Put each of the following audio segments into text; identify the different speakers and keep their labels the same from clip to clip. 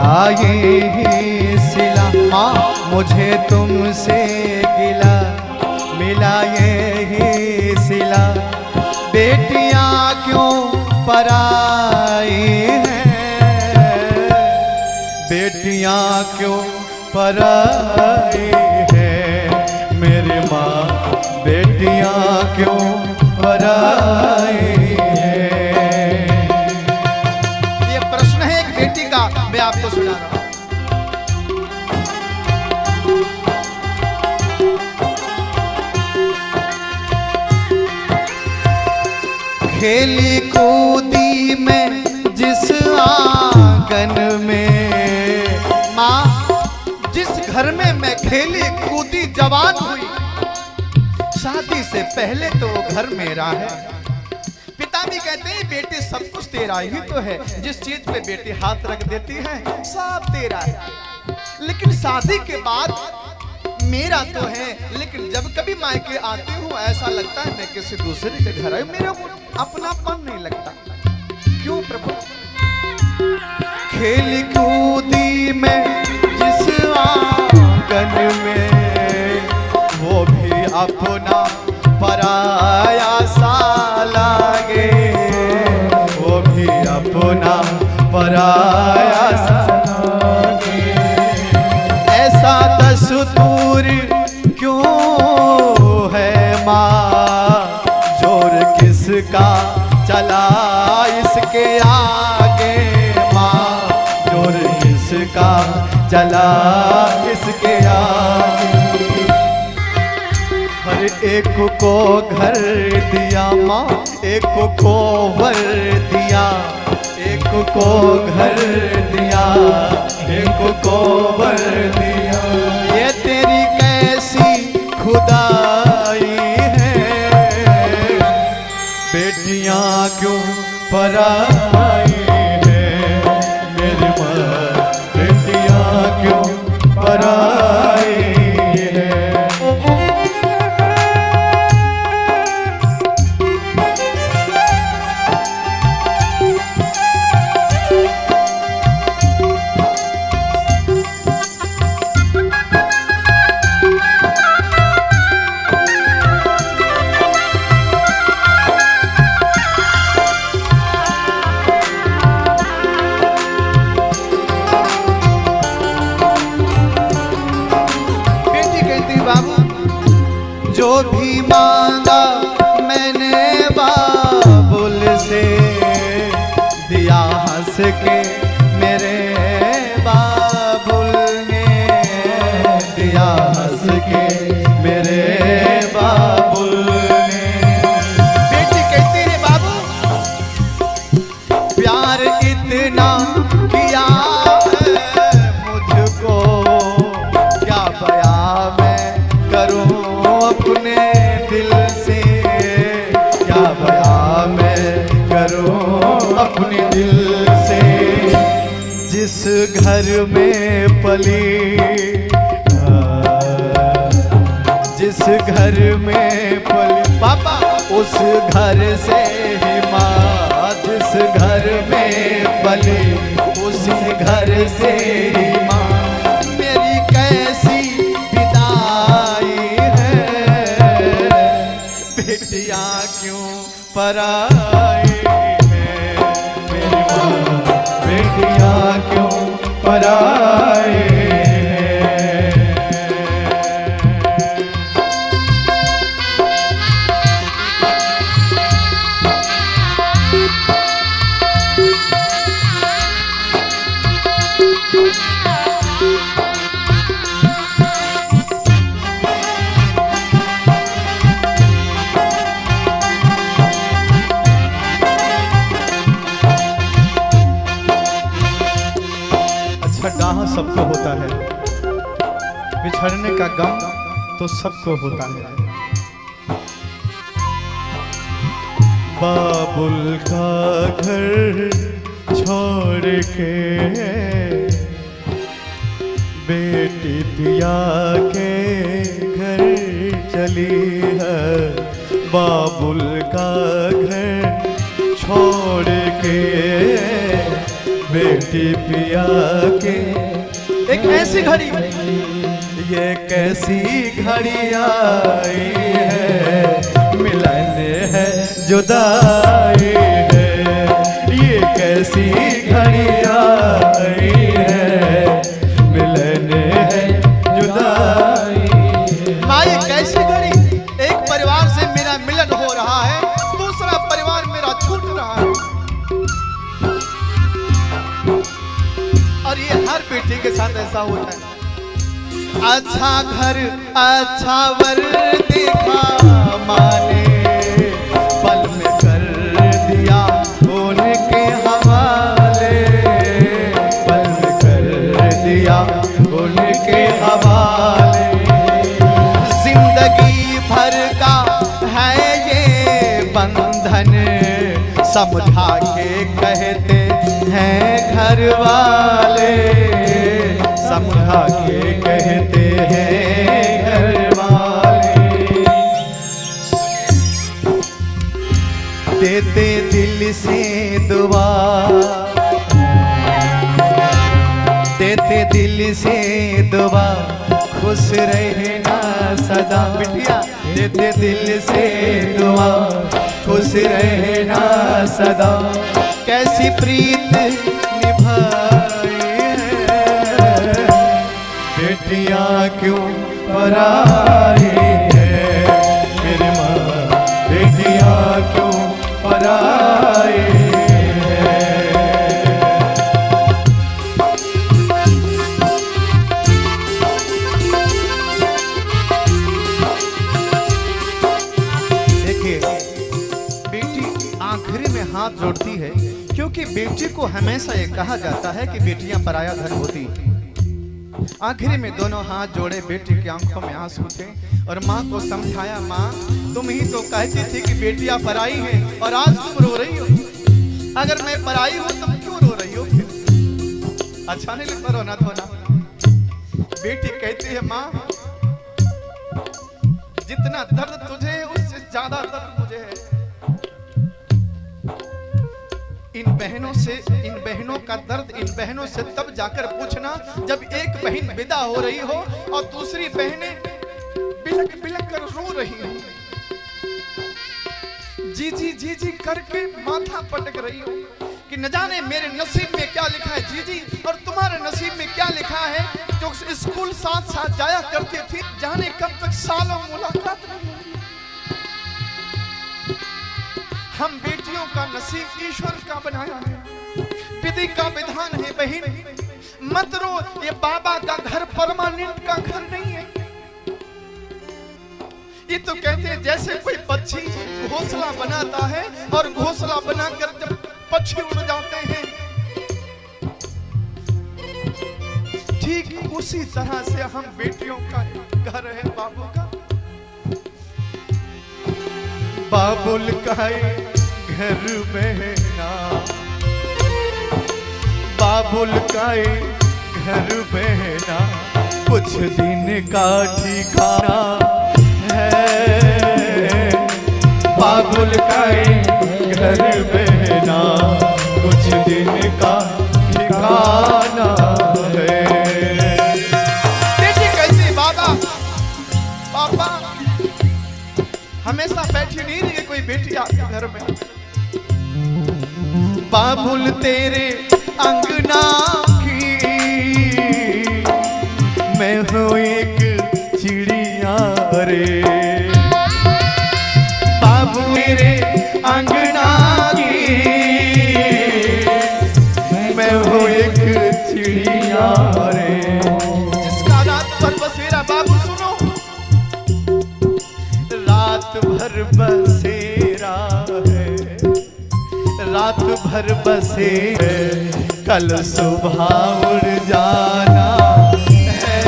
Speaker 1: मिला ये सिला, माँ मुझे तुमसे गिला, मिला ये सिला। बेटियां क्यों पराई हैं, बेटियां क्यों पराई हैं मेरी माँ, बेटियां क्यों पराई हैं।
Speaker 2: ये प्रश्न है एक बेटी का, मैं आपको सुना रहा हूं।
Speaker 1: खेली कूदी में जिस आंगन में,
Speaker 2: माँ जिस घर में मैं खेली कूदी जवान हुई, शादी से पहले तो वो घर मेरा है। पिता भी कहते हैं बेटे सब कुछ तेरा ही तो है, जिस चीज पे बेटी हाथ रख देती है सब तेरा है। लेकिन शादी के बाद मेरा तो है, लेकिन जब कभी मायके आती हूँ ऐसा लगता है मैं किसी दूसरे के घर आई, मेरे को अपनापन नहीं लगता। क्यों प्रभु?
Speaker 1: खेली कूदी में जिस आंगन में, वो भी अपना पराया सा लागे, वो भी अपना पराया सा लागे। ऐसा दस्तूर क्यों है माँ, जोर किसका चला इसके आगे, माँ जोर किसका चला इसके आगे। हर एक को घर दिया माँ, एक को वर दिया, एक को घर दिया, एक को वर दिया। ये तेरी कैसी खुदाई है, बेटियां क्यों पराई है मेरी माँ, बेटियां क्यों पराई है। जो भी मांगा मैंने बाबुल से, दिया हंस के मेरे बाबुल ने, दिया हंस के मेरे बाबुल ने।
Speaker 2: बेटी कहती रे बाबू
Speaker 1: प्यार इतना किया है मुझको, क्या बयां मैं करूं अपने दिल से, क्या बयां मैं करूं अपने दिल से। जिस घर में पली, जिस घर में पली पापा, उस घर से ही माँ, जिस घर में पली उस घर से ही माँ। मेरी कैसी बेटियां क्यों पराई है मेरी माँ, बेटियां क्यों पराई है। सबको होता है, बिछड़ने का गम तो सबको होता है। बाबुल का घर छोड़ के बेटी पिया के घर चली है, बाबुल का घर छोड़ के बेटी पिया के।
Speaker 2: एक ऐसी घड़ी,
Speaker 1: ये कैसी घड़ी आई है, मिलन है जुदाई है। ये कैसी घड़ी आई है, मिलन है जुदाई।
Speaker 2: माँ ये कैसी घड़ी, एक परिवार से मेरा मिलन हो रहा है, दूसरा परिवार मेरा छूट रहा है। और ये हर बेटी के साथ ऐसा होता है। अच्छा घर अच्छा वर देखा माने,
Speaker 1: पल में कर दिया उनके हवाले, पल में कर दिया उनके हवाले।
Speaker 2: जिंदगी भर का है ये बंधन, समझा के कहते हैं घर वाले,
Speaker 1: समझा के कहते हैं घर वाले। देते दिल से दुआ, देते दिल से दुआ, खुश रहना सदा।
Speaker 2: बिटिया
Speaker 1: देते दिल से दुआ, खुश रहना सदा।
Speaker 2: कैसी प्रीत
Speaker 1: निभाई है, बेटियां क्यों पराई है मेरी माँ, बेटियां क्यों पराई है।
Speaker 2: देखिए, बेटी आखिरी में हाथ जोड़ती है, क्योंकि बेटी को हमेशा ये कहा जाता है कि बेटियां पराया धन होती। आखिरी में दोनों हाथ जोड़े, बेटी की आंखों में आंसू थे और माँ को समझाया, माँ तुम ही तो कहती थी कि बेटियां पराई हैं और आज तुम रो रही हो। अगर मैं पराई हूं तुम क्यों रो रही हो फिर? अच्छा नहीं लगता रोना धोना। बेटी कहती है, माँ जितना दर्द तुझे है उससे ज्यादा दर्द मुझे है। इन बहनों का दर्द इन बहनों से तब जाकर पूछना जब एक बहन विदा हो रही हो और दूसरी बहनें बिलक बिलक कर रो रही हो, जी जी जी जी करके माथा पटक रही हो कि न जाने मेरे नसीब में क्या लिखा है जी जी, और तुम्हारे नसीब में क्या लिखा है। जो स्कूल साथ साथ जाया करते थे, जाने कब तक सालों मुलाकात नहीं होगी। हम बेटियों का नसीब ईश्वर का बनाया है, विधि का विधान है। बहन मत रो, ये बाबा का घर परमानेंट का घर नहीं है। ये तो कहते हैं जैसे कोई पक्षी घोंसला बनाता है और घोंसला बनाकर जब पक्षी उड़ जाते हैं, ठीक उसी तरह से हम बेटियों का घर है बाबू का।
Speaker 1: बाबुल का घर बहना, बाबुल का घर बहना, कुछ दिन का ठिकाना है। बाबुल का घर बहना, कुछ दिन का ठिकाना है।
Speaker 2: बेटी कहती, बाबा पापा हमेशा बैठी नहीं रही कोई बेटी आपके घर में।
Speaker 1: बाबुल तेरे अंगना की मैं हूँ एक चिड़िया रे, बाबू मेरे अंगना की मैं हूँ एक चिड़िया रे।
Speaker 2: जिसका रात भर बसेरा, बाबू सुनो,
Speaker 1: रात भर बसेरा है, रात भर बसे कल सुबह उड़ जाना है।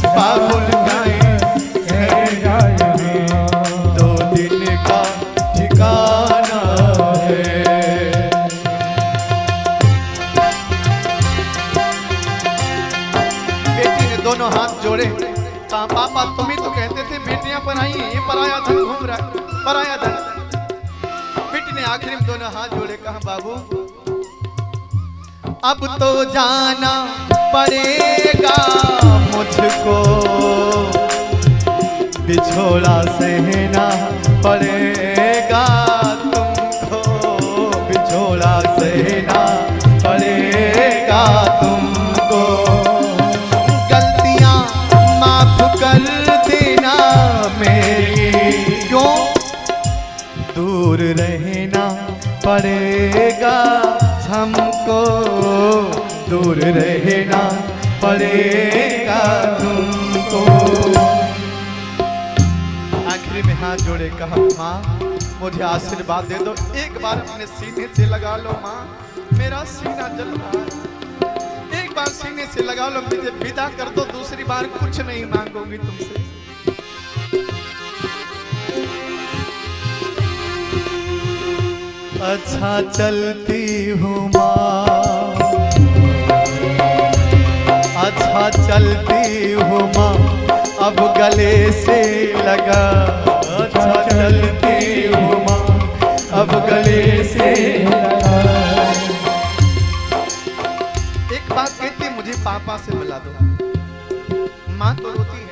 Speaker 1: बाबुल का घर दो दिन का ठिकाना है।
Speaker 2: बेटी ने दोनों हाथ जोड़े, कहा पापा तुम ही तो कहते थे बेटियां पराई हैं, ये पराया धन घूम रहा है, पराया धन। बेटी ने आखिर में दोनों हाथ जोड़े, कहा बाबू अब तो जाना पड़ेगा मुझको,
Speaker 1: बिछोड़ा सहना पड़ेगा तुमको, बिछोड़ा सहना पड़ेगा तुमको।
Speaker 2: गलतियां माफ कर देना मेरी, क्यों?
Speaker 1: दूर रहना पड़ेगा हमको, दूर रहना पड़ेगा तुमको।
Speaker 2: आखिरी में हाथ जोड़े कहा, माँ मुझे आशीर्वाद दे दो, एक बार अपने सीने से लगा लो माँ, मेरा सीना जल रहा है, एक बार सीने से लगा लो, मुझे विदा कर दो, दूसरी बार कुछ नहीं मांगूंगी तुमसे।
Speaker 1: अच्छा चलती हूँ माँ, अच्छा चलती हूँ माँ, अब गले से लगा। अच्छा चलती हूँ माँ, अब गले से लगा।
Speaker 2: एक बात कहती, मुझे पापा से मिला दो। माँ तो रोती है,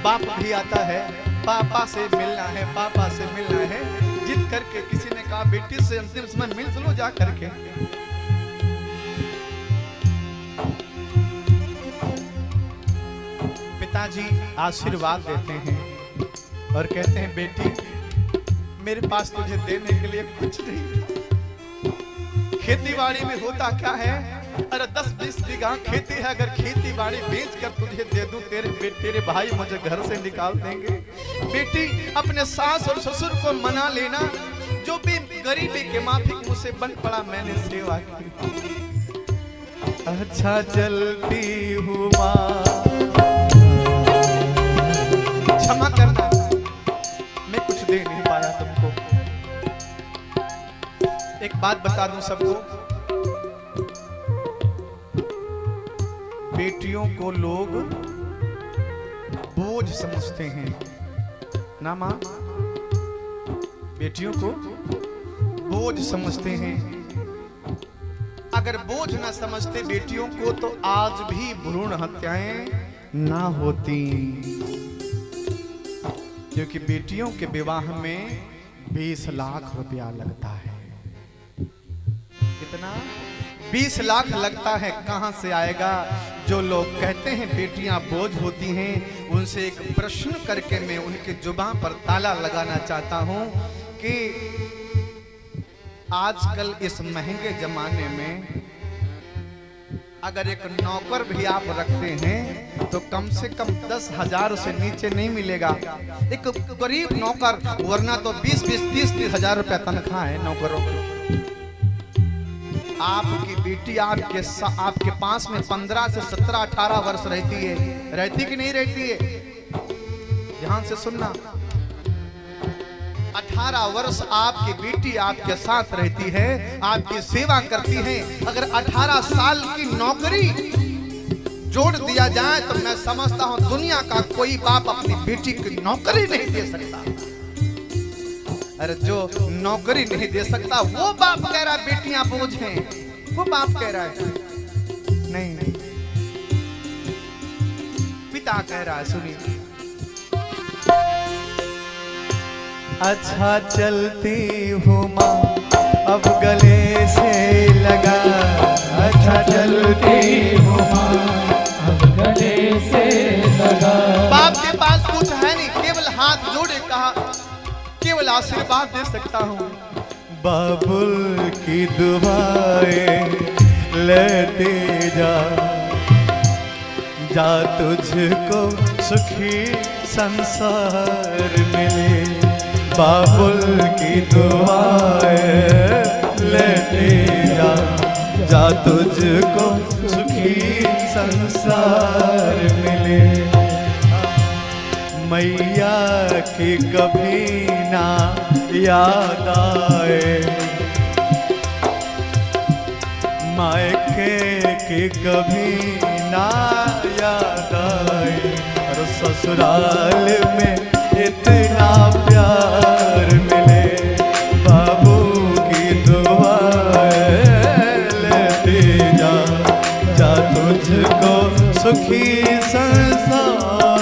Speaker 2: बाप भी आता है, पापा से मिलना है, पापा से मिलना है। जिद करके किसी ने कहा, बेटी से अंतिम समय मिल लो जा करके। पिताजी आशीर्वाद देते हैं और कहते हैं, बेटी मेरे पास तुझे देने के लिए कुछ नहीं। खेती बाड़ी में होता क्या है, अरे 10-20 बीघा खेती है, अगर खेती बाड़ी बेच कर तुझे दे दूं, तेरे भाई मुझे घर से निकाल देंगे। बेटी अपने सास और ससुर को मना लेना, जो भी गरीबी के माफिक मुझसे बन पड़ा, मैंने सेवा की।
Speaker 1: अच्छा चलती हूँ माँ,
Speaker 2: क्षमा करना, मैं कुछ दे नहीं पाया तुमको। एक बात बता दूं सबको, बेटियों को लोग बोझ समझते हैं ना माँ, बेटियों को बोझ समझते हैं। अगर बोझ ना समझते बेटियों को, तो आज भी भ्रूण हत्याएं ना होती, क्योंकि बेटियों के विवाह में 20 लाख रुपया लगता है। कितना? 20 लाख लगता है। कहां से आएगा? जो लोग कहते हैं बेटियां बोझ होती हैं, उनसे एक प्रश्न करके मैं उनके जुबान पर ताला लगाना चाहता हूं कि आजकल इस महंगे जमाने में अगर एक नौकर भी आप रखते हैं तो कम से कम 10,000 से नीचे नहीं मिलेगा। एक गरीब नौकर, वरना तो 20-30 हजार रुपया तनख्वाह है नौकरों की। आपकी बेटी आपके पास में 15 से 17-18 वर्ष रहती है, रहती कि नहीं रहती है? ध्यान से सुनना, 18 वर्ष आपकी बेटी आपके साथ रहती है, आपकी सेवा करती है। अगर 18 साल की नौकरी जोड़ दिया जाए तो मैं समझता हूं दुनिया का कोई बाप अपनी बेटी की नौकरी नहीं दे सकता। अरे जो नौकरी नहीं दे सकता वो बाप कह रहा है बेटियां बोझ हैं, वो बाप कह रहा है नहीं, पिता कह रहा है। सुनिए,
Speaker 1: अच्छा चलती हूँ माँ, अब गले से लगा। अच्छा चलती हूँ माँ, अब गले से लगा।
Speaker 2: बाप के पास कुछ है नहीं, केवल हाथ जोड़े कहा, केवल आशीर्वाद दे सकता हूँ।
Speaker 1: बाबुल की दुआएं लेते जा, जा तुझको सुखी संसार मिले। बाबुल की दुआएं लेते जा, जा तुझको सुखी संसार मिले। मैया की कभी ना याद आए, मायके की कभी ना याद आए, और ससुराल में इतना प्यार मिले। बाबू की दुआएं लेते जा, तुझको सुखी संसार